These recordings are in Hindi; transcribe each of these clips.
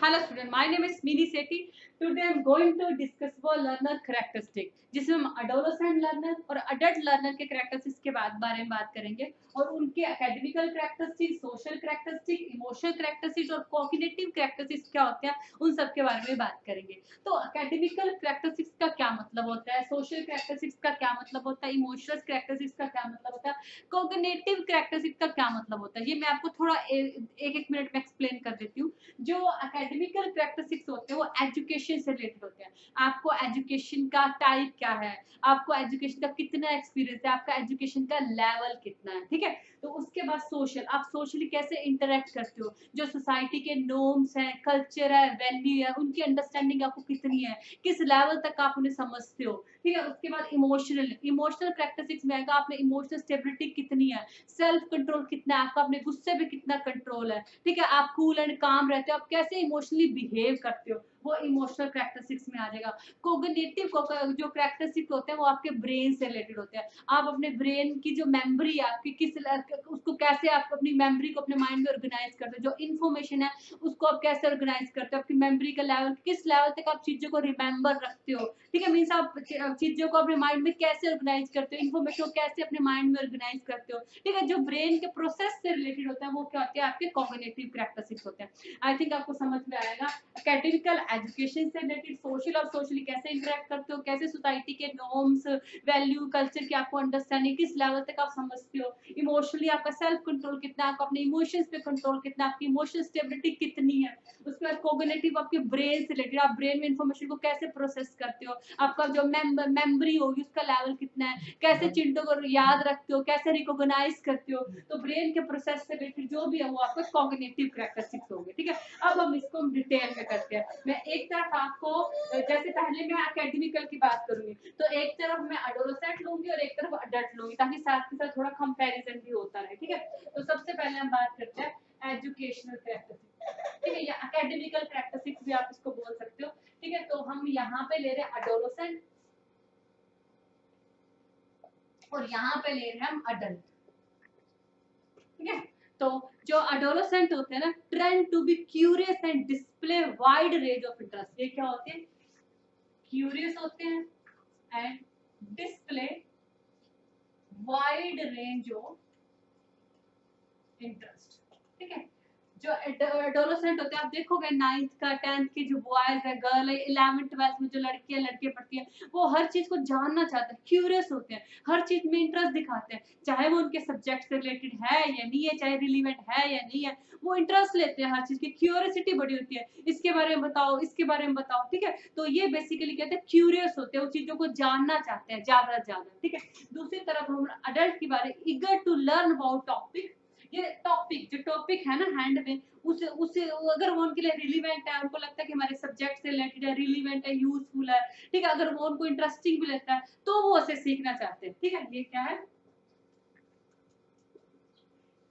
Hello student, my name is Mini Sethi. Today I am going to discuss about learner characteristic, जिसमें हम adolescent learner और adult learner के characteristics के बारे में बात करेंगे और उनके academical characteristics, social characteristics, emotional characteristics और cognitive characteristics क्या होते हैं उन सब के बारे में बात करेंगे। तो academical characteristics का क्या मतलब होता है, social characteristics का क्या मतलब होता है, emotional characteristics का क्या मतलब होता है, cognitive characteristics का क्या मतलब होता है, ये मैं आपको थोड़ा एक मिनट में एक्सप्लेन कर देती हूँ। जो एकेडमिकल कैरेक्टरिस्टिक्स होते हैं वो एजुकेशन से रिलेटेड होते हैं। आपको एजुकेशन का टाइप क्या है, आपको एजुकेशन का कितना एक्सपीरियंस है, आपका एजुकेशन का लेवल कितना है, ठीक है। तो उसके बाद सोशल, आप सोशली कैसे इंटरेक्ट करते हो, जो सोसाइटी के नॉर्म्स हैं, कल्चर है, वैल्यू है, उनकी अंडरस्टैंडिंग आपको कितनी है, किस लेवल तक आप उन्हें समझते हो, ठीक है। उसके बाद इमोशनल, इमोशनल कैरेक्टरिस्टिक्स में आएगा आपने इमोशनल स्टेबिलिटी कितनी है, सेल्फ कंट्रोल कितना है आपका, अपने गुस्से पे कितना कंट्रोल है, ठीक है। आप कूल एंड काम रहते हो, आप कैसे इमोशनली बिहेव करते हो, वो इमोशनल कैरेक्टरिस्टिक्स में आ जाएगा। कोग्निटिव जो कैरेक्टरिस्टिक्स होते हैं वो आपके ब्रेन से रिलेटेड होते हैं। आप अपने ब्रेन की जो मेमोरी है आपकी उसको कैसे आप अपनी मेमोरी को अपने माइंड में ऑर्गेनाइज करते हो, जो इन्फॉर्मेशन है उसको आप कैसे ऑर्गेनाइज करते हो, आपकी मेमोरी का लेवल किस लेवल तक आप चीजों को रिमेम्बर रखते हो, ठीक है। मीन्स आप चीजों को अपने माइंड में कैसे ऑर्गेनाइज करते हो, इन्फॉर्मेशन को कैसे अपने माइंड में ऑर्गेनाइज करते हो, ठीक है। जो ब्रेन के प्रोसेस से रिलेटेड होता है वो क्या होते हैं, आपके कॉग्निटिव कैरेक्टरिस्टिक्स होते हैं। आई थिंक आपको समझ में आएगा। एकेडमिकल एजुकेशन से रिलेटेड सोशल और सोशली कैसे इंटरेक्ट करते हो, कैसे सोसाइटी के नॉर्म्स, वैल्यू, कल्चर की आपको अंडरस्टैंडिंग किस लेवल तक आप समझते हो, इमोशनली आपका सेल्फ कंट्रोल कितना, आपको अपने इमोशंस पे कंट्रोल कितना, आपकी इमोशनल स्टेबिलिटी कितनी है। उसके बाद कॉग्निटिव आपके ब्रेन से रिलेटेड, आप ब्रेन में इंफॉर्मेशन को कैसे प्रोसेस करते हो, आपका जो मेमोरी होगी उसका लेवल कितना है, कैसे चीजों को याद रखते हो, कैसे रिकॉग्नाइज करते हो। तो ब्रेन के प्रोसेस से रिलेटेड जो भी है वो आपका कॉग्निटिव कैरेक्टरिस्टिक्स होंगे, ठीक है। अब हम इसको डिटेल में करते हैं। मैं एक तरफ आपको, जैसे पहले मैं एकेडमिकल की बात करूंगी तो एक तरफ मैं एडोलेसेंट लूंगी और एक तरफ अडल्ट लूंगी, ताकि साथ के साथ थोड़ा कंपैरिजन भी होता रहे, ठीक है। तो सबसे पहले हम बात करते हैं एजुकेशनल कैरेक्टरिस्टिक्स, ठीक है, या एकेडमिकल कैरेक्टरिस्टिक्स भी आप इसको बोल सकते हो, ठीक है। तो हम यहाँ पे ले रहे हैं एडोलेसेंट और यहाँ पे ले रहे हैं हम अडल्ट, ठीक है। तो जो एडोलेसेंट होते हैं ना, trend to be curious and display wide range of interest. ये क्या होते हैं, क्यूरियस होते हैं and display wide range of interest, ठीक है। जो एडोलेसेंट होते हैं, आप देखोगे 9th का 10th की जो बॉयज है, गर्ल है, 11th 12th में जो लड़कियां लड़के पढ़ती हैं, वो हर चीज को जानना चाहते हैं, क्यूरियस होते हैं, हर चीज में इंटरेस्ट दिखाते हैं, चाहे वो उनके सब्जेक्ट से रिलेटेड है या नहीं है, चाहे रिलीवेंट है या नहीं है, वो इंटरेस्ट लेते हैं हर चीज की, क्यूरियोसिटी बड़ी होती है, इसके बारे में बताओ, इसके बारे में बताओ, ठीक है। तो ये बेसिकली कहते हैं क्यूरियस होते हैं, वो चीजों को जानना चाहते हैं ज्यादा से ज्यादा, ठीक है। दूसरी तरफ हम अडल्ट की बारे, eager to learn about topic. ये टॉपिक, जो टॉपिक है ना हैंड में, उसे उसे अगर वो उनके लिए रिलीवेंट है, उनको लगता है कि हमारे सब्जेक्ट से रिलेटेड है, रिलीवेंट है, यूजफुल है, ठीक है, अगर वो उनको इंटरेस्टिंग भी लगता है तो वो उसे सीखना चाहते हैं, ठीक है। ये क्या है,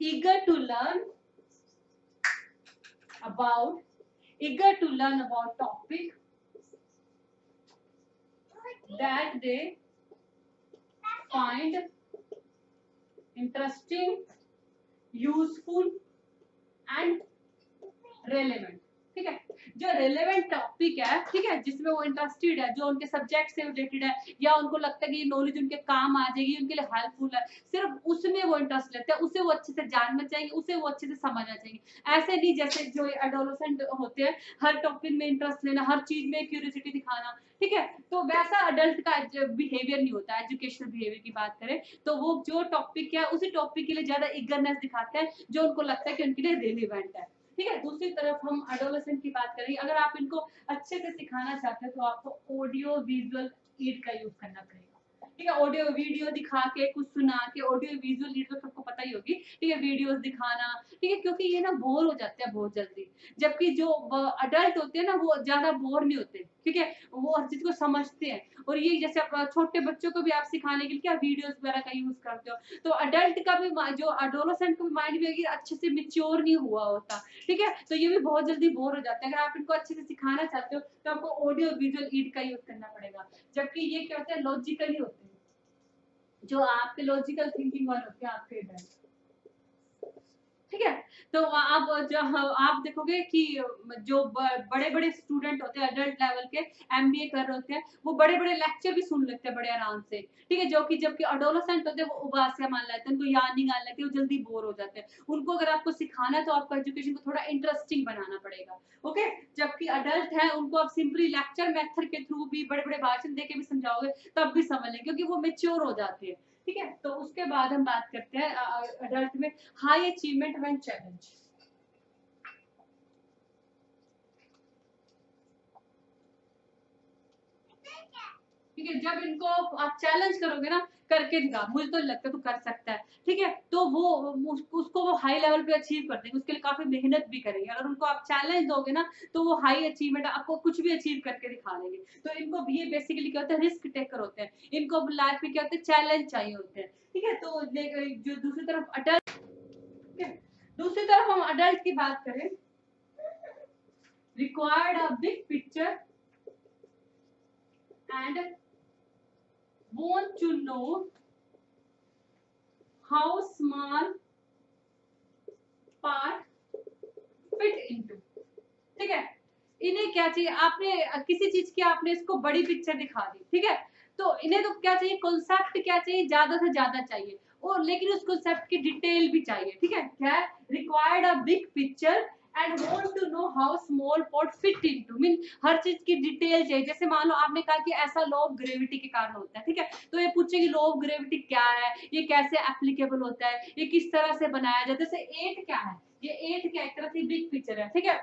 eager to learn about, eager to learn about topic that they find interesting, useful and relevant, ठीक है। जो रेलेवेंट टॉपिक है, ठीक है, जिसमें वो इंटरेस्टेड है, जो उनके सब्जेक्ट से रिलेटेड है, या उनको लगता है कि ये नॉलेज उनके काम आ जाएगी, उनके लिए हेल्पफुल है, सिर्फ उसमें वो इंटरेस्ट लेते हैं, उसे वो अच्छे से जानना चाहिए, उसे वो अच्छे से समझना चाहिए। ऐसे नहीं जैसे जो एडोलेसेंट होते हैं, हर टॉपिक में इंटरेस्ट लेना, हर चीज में क्यूरियोसिटी दिखाना, ठीक है। तो वैसा अडल्ट का बिहेवियर नहीं होता। एजुकेशनल बिहेवियर की बात करें तो वो जो टॉपिक है उसी टॉपिक के लिए ज्यादा ईगरनेस दिखाते हैं, जो उनको लगता है कि उनके लिए रिलेवेंट है, ठीक है। दूसरी तरफ हम एडोलेसेंट की बात करें, अगर आप इनको अच्छे से सिखाना चाहते हैं तो आपको ऑडियो विजुअल एड का यूज करना पड़ेगा, ठीक है। ऑडियो वीडियो दिखा के, कुछ सुना के, ऑडियो विजुअल एड तो सबको पता ही होगी, ठीक है, वीडियोस दिखाना, ठीक है, क्योंकि ये ना बोर हो जाते हैं बहुत जल्दी, जबकि जो अडल्ट होते हैं ना वो ज्यादा बोर नहीं होते, ठीक है, वो हर चीज को समझते हैं। और ये जैसे आप छोटे बच्चों को भी आप सिखाने के लिए क्या वीडियोस वगैरह का यूज करते हो, तो अडल्ट का भी जो एडोलेसेंट का भी माइंड भी अच्छे से मैच्योर नहीं हुआ होता, ठीक है। तो ये भी बहुत जल्दी बोर हो जाते हैं। अगर आप इनको अच्छे से सिखाना चाहते हो तो आपको ऑडियो विजुअल एड का यूज करना पड़ेगा, जबकि ये क्या होता है, लॉजिकली होते हैं, जो आपके लॉजिकल थिंकिंग वाले होते हैं आपके इधर, ठीक है। तो आप जो आप देखोगे कि जो बड़े बड़े स्टूडेंट होते हैं एडल्ट लेवल के, एमबीए कर रहे होते हैं, वो बड़े बड़े लेक्चर भी सुन लेते हैं बड़े आराम से, ठीक है। जो कि जबकि अडोलसेंट होते हैं वो उबासिया मान लेते हैं, उनको याद नहीं आने लगती, वो जल्दी बोर हो जाते हैं। उनको अगर आपको सिखाना है तो आपको एजुकेशन को थोड़ा इंटरेस्टिंग बनाना पड़ेगा, ओके। जबकि अडल्ट है उनको आप सिंपली लेक्चर मेथड के थ्रू भी, बड़े बड़े भाषण दे के भी समझाओगे तब भी समझ लेंगे, क्योंकि वो मेच्योर हो जाते हैं, ठीक है। तो उसके बाद हम बात करते हैं अडल्ट में हाई अचीवमेंट व्हेन चैलेंज। ठीक है, जब इनको आप चैलेंज करोगे ना, करके दिखा, मुझे तो लगता है तू कर सकता है, ठीक है, तो वो उसको वो हाई लेवल पे अचीव कर देंगे, उसके लिए काफी मेहनत भी करेंगे। अगर उनको आप चैलेंज दोगे ना तो वो हाई अचीवमेंट आपको कुछ भी अचीव करके दिखा देंगे। तो इनको ये बेसिकली क्या होता है, रिस्क टेकर होते हैं, इनको लाइफ में क्या होता है, चैलेंज चाहिए होते हैं, ठीक है। तो जो दूसरी तरफ अडल्ट, ठीक है, दूसरी तरफ हम अडल्ट की बात करें, required a big picture and want to know how small part fit into, ठीक है। इन्हें क्या चाहिए, आपने किसी चीज की आपने इसको बड़ी पिक्चर दिखा दी, ठीक है, तो इन्हें तो क्या चाहिए, कॉन्सेप्ट क्या चाहिए, ज्यादा से ज्यादा चाहिए, और लेकिन उस कॉन्सेप्ट की डिटेल भी चाहिए, ठीक है। क्या है, required a big picture and want to know how small pot fit into, mean हर चीज की डिटेल चाहिए। जैसे मान लो आपने कहा कि ऐसा लॉ ऑफ ग्रेविटी के कारण होता है, ठीक है, तो ये पूछेगी लॉ ऑफ ग्रेविटी क्या है, ये कैसे एप्लीकेबल होता है, ये किस तरह से बनाया जाता है। जैसे 8 क्या है, ये 8 क्या एक तरह से बिग पिक्चर है, ठीक है।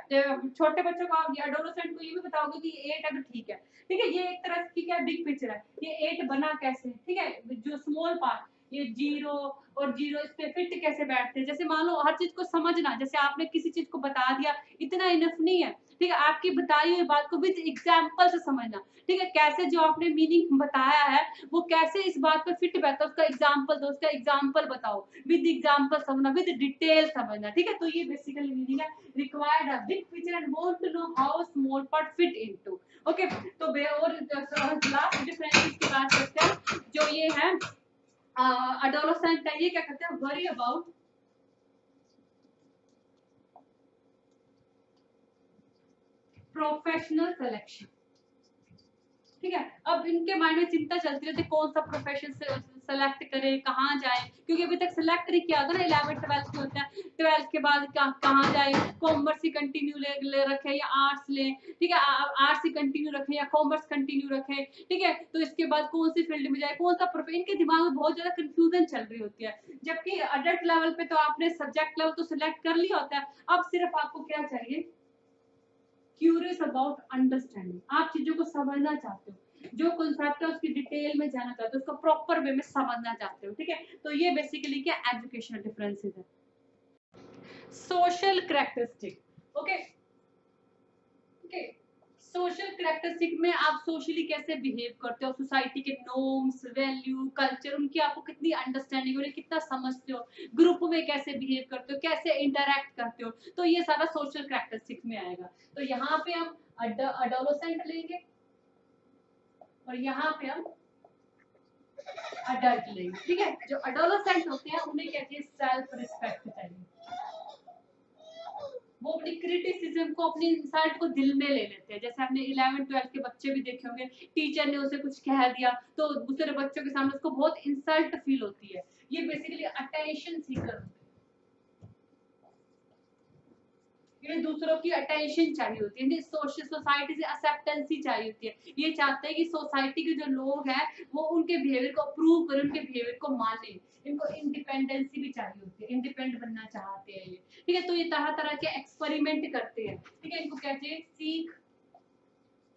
छोटे बच्चों को आप एडोलेसेंट को ये भी बताओगे कि 8 अगर ठीक है, ठीक है, ये एक तरह की क्या बिग पिक्चर है, ये 8 बना कैसे, ठीक है, जो स्मॉल पार्ट, ये जीरो और जीरो इस पे फिट कैसे बैठते हैं। जैसे मान लो हर चीज को समझना, जैसे आपने किसी चीज को बता दिया, इतना इनफ नहीं है, ठीक है, आपकी बताई हुई बात को विद एग्जांपल से समझना, ठीक है, कैसे जो आपने मीनिंग बताया है वो कैसे इस बात पे फिट बैठता है, उसका एग्जांपल दो, उसका एग्जांपल बताओ, विद एग्जांपल समझना, विद डिटेल समझना, ठीक है। तो ये बेसिकली मीनिंग है, required a big picture and want to know how small part fit into, okay. तो और लास्ट डिफरेंस की बात करते हैं, जो ये है अडोलेसेंट है, ये क्या करते हैं, वरी अबाउट प्रोफेशनल सिलेक्शन, ठीक है। अब इनके माइंड में चिंता चलती रहती है कौन सा प्रोफेशन से सेलेक्ट करें, कहाँ जाए, क्योंकि अभी तक सेलेक्ट नहीं किया होता ना, 11th 12th में होता है, 12th के बाद कहाँ जाए, कॉमर्स ही कंटिन्यू ले रखे या आर्ट्स ले, ठीक है, आर्ट्स ही कंटिन्यू रखे या कॉमर्स कंटिन्यू रखे, ठीक है, तो इसके बाद कौन सी फील्ड में जाए, कौन सा प्रोफेशन, इनके दिमाग में बहुत ज्यादा कंफ्यूजन चल रही होती है। जबकि अडल्ट लेवल पे तो आपने सब्जेक्ट लेवल तो सिलेक्ट कर लिया होता है, अब सिर्फ आपको क्या चाहिए, क्यूरियस अबाउट अंडरस्टैंडिंग, आप चीजों को समझना चाहते हो, जो कॉन्सेप्ट है उसकी डिटेल में जाना चाहते हो, उसको प्रॉपर वे में समझना चाहते हो, ठीक है। तो ये बेसिकली क्या एजुकेशनल डिफरेंसेस है। Social characteristic, okay, okay, social characteristic में आप सोशली कैसे बिहेव करते हो, सोसाइटी के नॉर्म्स, वैल्यू, कल्चर, उनकी आपको कितनी अंडरस्टैंडिंग, उन्हें कितना समझते हो, ग्रुप में कैसे बिहेव करते हो, कैसे इंटरैक्ट करते हो, तो ये सारा सोशल कैरेक्टरिस्टिक में आएगा। तो यहाँ पे हम अडोलेसेंट लेंगे और यहाँ पे हम अडल्ट लेंगे, ठीक है। जो अडोलेसेंट होते हैं उन्हें क्या चाहिए, सेल्फ रिस्पेक्ट चाहिए, वो अपनी क्रिटिसिज्म को, अपनी इंसल्ट को दिल में ले लेते हैं। जैसे आपने 11 12 के बच्चे भी देखे होंगे, टीचर ने उसे कुछ कह दिया तो दूसरे बच्चों के सामने उसको बहुत इंसल्ट फील होती है, ये बेसिकली अटेंशन सीकर होते हैं, ये दूसरों की अटेंशन चाहिए होती है, सोशल सोसाइटी से एक्सेप्टेंसी चाहिए होती है, ये चाहते हैं कि सोसाइटी के जो लोग हैं वो उनके बिहेवियर को अप्रूव करें, उनके बिहेवियर को माने, इनको इंडिपेंडेंसी भी चाहिए होती है, इंडिपेंडेंट बनना चाहते हैं ये, ठीक है। तो ये तरह तरह के एक्सपेरिमेंट करते हैं, ठीक है, इनको कहते हैं सीख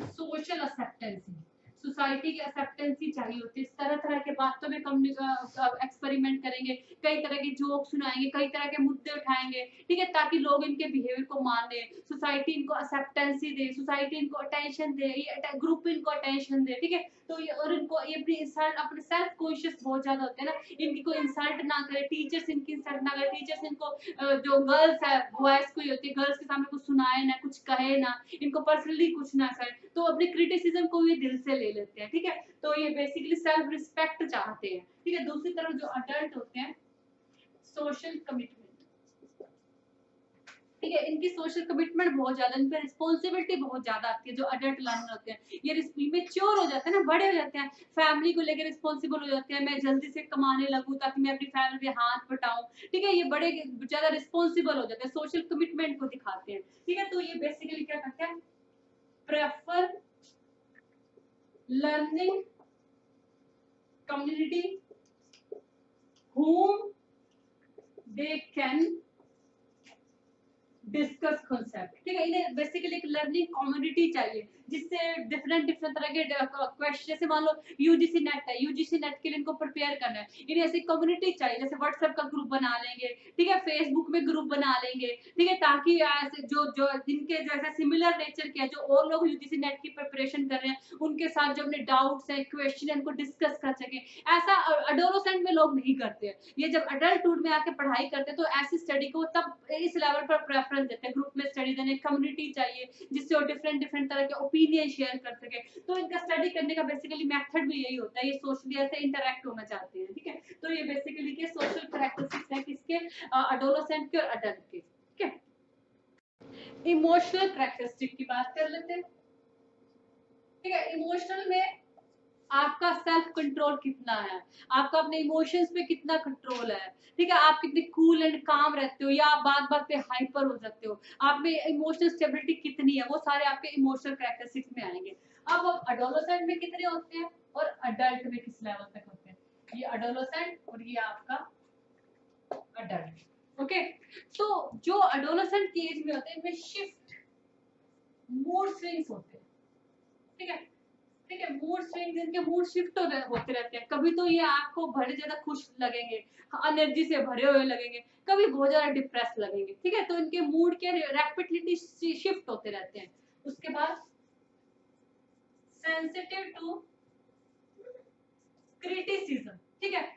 सोशल एक्सेप्टेंसी, सोसाइटी की एक्सेप्टेंसी चाहिए होती है, इस तरह तरह के बातों में कम एक्सपेरिमेंट करेंगे, कई तरह के जोक सुनाएंगे, कई तरह के मुद्दे उठाएंगे, ठीक है, ताकि लोग इनके बिहेवियर को माने, सोसाइटी इनको एक्सेप्टेंसी दे, सोसाइटी इनको अटेंशन दे, ये ग्रुप इनको अटेंशन दे, ठीक है। तो ये और इनको ये अपनी इंसल्ट, अपने सेल्फ कॉन्शियस बहुत ज्यादा होते हैं ना, इनकी कोई इंसल्ट ना करे, टीचर्स इनकी इंसल्ट ना करे, टीचर्स इनको जो गर्ल्स है बॉयज को होती है, गर्ल्स के सामने कुछ सुनाए ना, कुछ कहे ना, इनको पर्सनली कुछ ना करे, तो अपनी क्रिटिसिज्म को ये दिल से ले लेते हैं, ठीक है। तो ये बेसिकली सेल्फ रिस्पेक्ट चाहते हैं, ठीक है। दूसरी तरफ जो अडल्ट होते हैं, सोशल कमिटमेंट, ठीक है, इनकी सोशल कमिटमेंट बहुत ज्यादा, इन पे रिस्पॉन्सिबिलिटी बहुत ज्यादा आती है। जो अडल्ट लर्नर होते हैं ये मेच्योर हो जाते हैं ना, बड़े हो जाते हैं, फैमिली को लेकर रिस्पॉन्सिबल हो जाते हैं, मैं जल्दी से कमाने लगूं ताकि मैं अपनी फैमिली पे हाथ बटाऊं। ठीक है, ये बड़े ज्यादा रिस्पॉन्सिबल हो जाते हैं, सोशल कमिटमेंट को दिखाते हैं। ठीक है, तो ये बेसिकली क्या करते हैं, prefer learning community whom they can discuss concept. ठीक है, इन्हें बेसिकली एक लर्निंग कम्युनिटी चाहिए जिससे डिफरेंट डिफरेंट तरह के क्वेश्चन, जैसे मान लो यूजीसी नेट है, यूजीसी नेट के लिए इनको प्रिपेयर करना है, इन्हें ऐसी कम्युनिटी चाहिए, जैसे व्हाट्सएप का ग्रुप बना लेंगे, ठीक है, फेसबुक में ग्रुप बना लेंगे, ठीक है, ताकि जो जो जिनके जैसे सिमिलर नेचर के जो और लोग यूजीसी नेट की प्रिपरेशन कर रहे हैं उनके साथ जो अपने डाउट्स है, क्वेश्चन है, उनको डिस्कस कर सके। ऐसा अडोलोसेंट में लोग नहीं करते हैं, ये जब अडल्टहुड में आके पढ़ाई करते हैं तो ऐसी स्टडी को तब इस लेवल पर प्रेफरेंस देते हैं, ग्रुप में स्टडी देने, कम्युनिटी चाहिए जिससे वो डिफरेंट डिफरेंट तरह के ओपिनियन शेयर कर सके। तो इनका स्टडी करने का बेसिकली मेथड भी यही होता है, ये सोशली ऐसे इंटरेक्ट होना चाहते हैं। ठीक है, तो ये बेसिकली के सोशल कैरेक्टरिस्टिक्स है किसके, अडोलोसेंट के और अडल्ट के। ठीक है, इमोशनल कैरेक्टरिस्टिक की बात कर लेते हैं। ठीक है, इमोशनल में आपका सेल्फ कंट्रोल कितना है, आपका अपने इमोशंस पे कितना कंट्रोल है। ठीक है, आप कितने कूल एंड काम रहते हो या आप बात बात पे हाइपर हो जाते हो, आप में इमोशनल स्टेबिलिटी कितनी है, वो सारे आपके इमोशनल कैरेक्टरिस्टिक्स में आएंगे। अब अडोलोसेंट में कितने होते हैं और अडल्ट में किस लेवल तक होते हैं, ये अडोलोसेंट और ये आपका अडल्ट। ओके, तो जो अडोलोसेंट की एज में होते हैं इनमें शिफ्ट मूड स्विंग्स होते हैं। ठीक है, ठीक है, मूड स्विंग्स, इनके मूड शिफ्ट होते रहते हैं। कभी तो ये आपको बड़े ज्यादा खुश लगेंगे, एनर्जी से भरे हुए लगेंगे, कभी बहुत ज्यादा डिप्रेस लगेंगे। ठीक है, तो इनके मूड के रैपिडली शिफ्ट होते रहते हैं। उसके बाद सेंसिटिव टू क्रिटिसिज्म। ठीक है,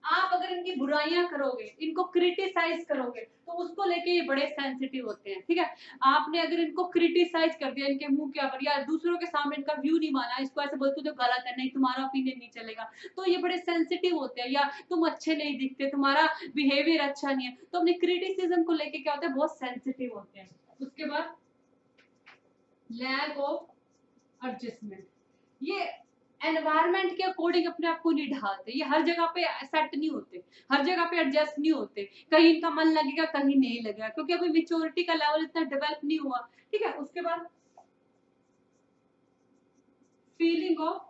आप अगर इनकी बुराइयां करोगे, इनको क्रिटिसाइज करोगे तो उसको लेके ये बड़े सेंसिटिव होते हैं। ठीक है, आपने अगर इनको क्रिटिसाइज कर दिया इनके मुंह के ऊपर या दूसरों के सामने इनका व्यू नहीं माना, इसको ऐसे बोलते हो जो गलत है, नहीं तुम्हारा ओपिनियन नहीं चलेगा, तो ये बड़े सेंसिटिव होते हैं। या तुम अच्छे नहीं दिखते, तुम्हारा बिहेवियर अच्छा नहीं है, तो अपने क्रिटिसिज्म को लेके क्या होता है, बहुत सेंसिटिव होते हैं। उसके बाद लैक ऑफ एडजस्टमेंट, ये एनवायरनमेंट के अकॉर्डिंग अपने आप को नहीं ढालते, ये हर जगह पे सेट नहीं होते, हर जगह पे एडजस्ट नहीं होते, कहीं इनका मन लगेगा कहीं नहीं लगेगा, क्योंकि अभी मेच्योरिटी का लेवल इतना डेवलप नहीं हुआ। ठीक है, उसके बाद फीलिंग ऑफ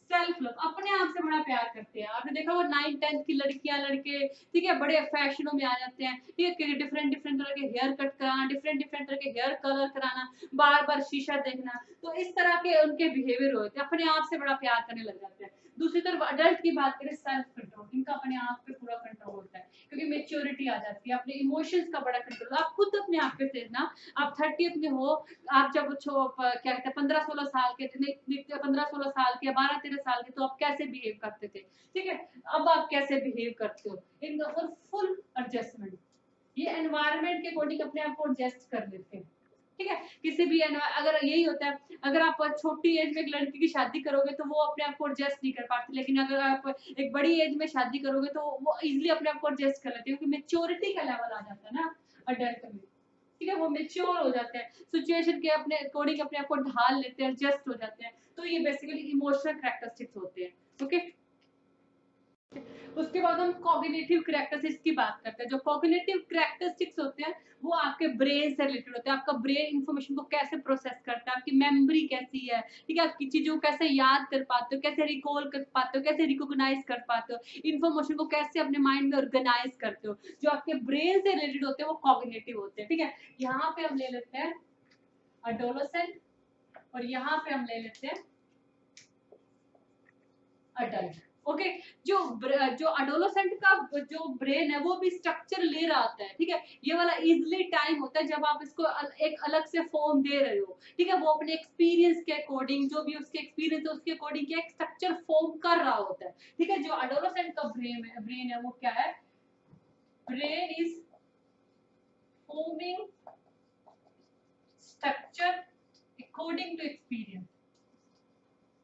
सेल्फ लव, अपने आप से बड़ा प्यार करते हैं। आपने देखा वो 9th-10th की लड़कियां लड़के, ठीक है, बड़े फैशनों में आ जाते हैं, ठीक है, डिफरेंट डिफरेंट तरह के हेयर कट कराना, डिफरेंट डिफरेंट तरह के हेयर कलर कराना, बार बार शीशा देखना, तो इस तरह के उनके बिहेवियर होते हैं, अपने आप से बड़ा प्यार करने लग जाते हैं। दूसरी तरफ अडल्ट की बात करें, सेल्फ कंट्रोल, इनका अपने आप पे पूरा कंट्रोल होता है, क्योंकि मेच्योरिटी आ जाती है, अपने इमोशंस का बड़ा कंट्रोल। आप खुद अपने आप पे से ना, आप 30th में हो, आप जब क्या कहते हैं 15-16 साल के, 15-16 साल के, 12-13 साल के, तो आप कैसे बिहेव करते थे। ठीक है, अब आप कैसे बिहेव करते हो, इन और फुल एडजस्टमेंट, ये एनवायरनमेंट के अकॉर्डिंग अपने आप को एडजस्ट कर लेते हैं। ठीक है, किसी भी अगर यही होता है, अगर आप छोटी एज में एक लड़की की शादी करोगे तो वो अपने आप को एडजस्ट नहीं कर पाती, लेकिन अगर आप एक बड़ी एज में शादी करोगे तो वो इजीली अपने आप को एडजस्ट कर लेते हैं, क्योंकि मेच्योरिटी का लेवल आ जाता है ना अडल्ट में। ठीक है, वो मेच्योर हो जाते हैं, सिचुएशन के अपने अकॉर्डिंग अपने आप को ढाल लेते हैं, एडजस्ट हो जाते हैं, तो ये बेसिकली इमोशनल कैरेक्टरिस्टिक्स होते हैं। ओके, उसके बाद हम कॉग्निटिव कैरेक्टरिस्टिक्स की बात करते हैं। जो कॉग्निटिव कैरेक्टरिस्टिक्स होते हैं वो आपके ब्रेन से रिलेटेड होते हैं, आपका ब्रेन इंफॉर्मेशन को कैसे प्रोसेस करता है, आपकी मेमोरी कैसी है, ठीक है, आपकी चीजों को कैसे याद कर पाते हो, कैसे रिकॉल कर पाते हो, कैसे रिकॉग्नाइज कर पाते हो, इंफॉर्मेशन को कैसे अपने माइंड में ऑर्गेनाइज करते हो, जो आपके ब्रेन से रिलेटेड होते हैं वो कॉग्निटिव होते हैं। ठीक है, यहाँ पे हम ले लेते हैं अडोलेसेंट और यहाँ पे हम ले लेते हैं अडल्ट। ओके, जो अडोलेसेंट का जो ब्रेन है वो भी स्ट्रक्चर ले रहा होता है। ठीक है, ये वाला इजिली टाइम होता है जब आप इसको एक अलग से फॉर्म दे रहे हो। ठीक है, वो अपने एक्सपीरियंस के अकॉर्डिंग, जो भी उसके एक्सपीरियंस है उसके अकॉर्डिंग एक स्ट्रक्चर फॉर्म कर रहा होता है। ठीक है, जो अडोलेसेंट का ब्रेन है वो क्या है, brain is forming structure according to experience.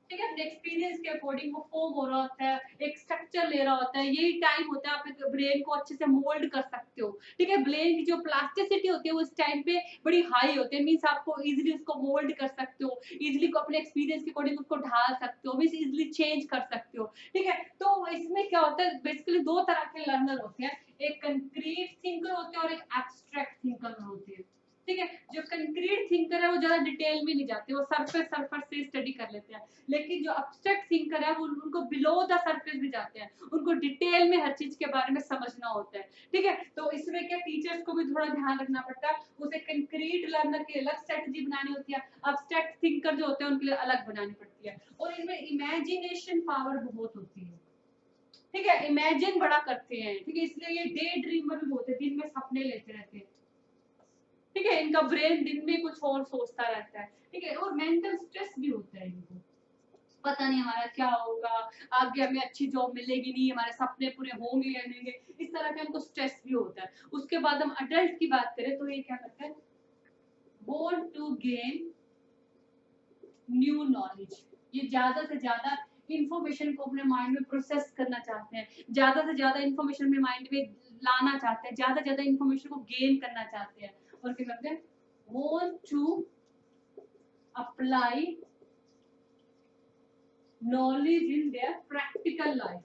ठीक है, अपने एक्सपीरियंस के अकॉर्डिंग वो फॉर्म हो रहा होता है, एक स्ट्रक्चर ले रहा होता है। यही टाइम होता है आप एक ब्रेन को अच्छे से मोल्ड कर सकते हो। ठीक है, ब्रेन की जो प्लास्टिसिटी होती है वो इस टाइम पे बड़ी हाई होती है, मीन्स आपको इजीली उसको मोल्ड कर सकते हो, इजीली को अपने एक्सपीरियंस के अकॉर्डिंग उसको ढाल सकते हो, मीन्स इजीली चेंज कर सकते हो। ठीक है, तो इसमें क्या होता है, बेसिकली दो तरह के लर्नर होते हैं, एक कंक्रीट थिंकर होते हैं और एक एब्स्ट्रैक्ट थिंकर होते हैं। ठीक है, जो कंक्रीट थिंकर है वो ज्यादा डिटेल में नहीं जाते, वो सरफेस से स्टडी कर लेते हैं। लेकिन जो एब्स्ट्रैक्ट थिंकर है वो उनको बिलो द सरफेस भी जाते हैं, उनको डिटेल में हर चीज के बारे में समझना होता है। ठीक है, तो इसमें क्या टीचर्स को भी थोड़ा ध्यान रखना पड़ता है, उसे कंक्रीट लर्नर की अलग स्ट्रेटजी बनानी होती है, एब्स्ट्रैक्ट थिंकर जो होते हैं उनके लिए अलग बनानी पड़ती है। और इनमें इमेजिनेशन पावर बहुत होती है। ठीक है, इमेजिन बड़ा करते हैं। ठीक है, इसलिए ये डे ड्रीमर भी होते हैं, दिन में सपने लेते रहते हैं। ठीक है, इनका ब्रेन दिन में कुछ और सोचता रहता है। ठीक है, और मेंटल स्ट्रेस भी होता है इनको, पता नहीं हमारा क्या होगा, आगे हमें अच्छी जॉब मिलेगी नहीं, हमारे सपने पूरे होंगे या नहीं, इस तरह का हमको स्ट्रेस भी होता है। उसके बाद हम अडल्ट की बात करें तो ये क्या करते हैं, want to gain new knowledge. ये ज्यादा से ज्यादा इंफॉर्मेशन को अपने माइंड में प्रोसेस करना चाहते हैं, ज्यादा से ज्यादा इंफॉर्मेशन में माइंड में लाना चाहते हैं, ज्यादा से ज्यादा इंफॉर्मेशन को गेन करना चाहते हैं। और क्या करते हैं, want to apply knowledge in their practical life।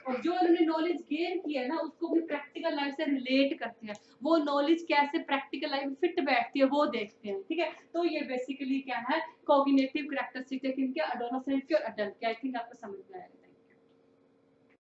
और जो उन्होंने नॉलेज गेन किया है ना उसको भी प्रैक्टिकल लाइफ से रिलेट करते हैं, वो नॉलेज कैसे प्रैक्टिकल लाइफ में फिट बैठती है वो देखते हैं। ठीक है, तो ये बेसिकली क्या है, कॉग्निटिव कैरेक्टरिस्टिक है इनके एडोलेसेंट के और अडल्ट के। आई थिंक आपको समझ में आएगा।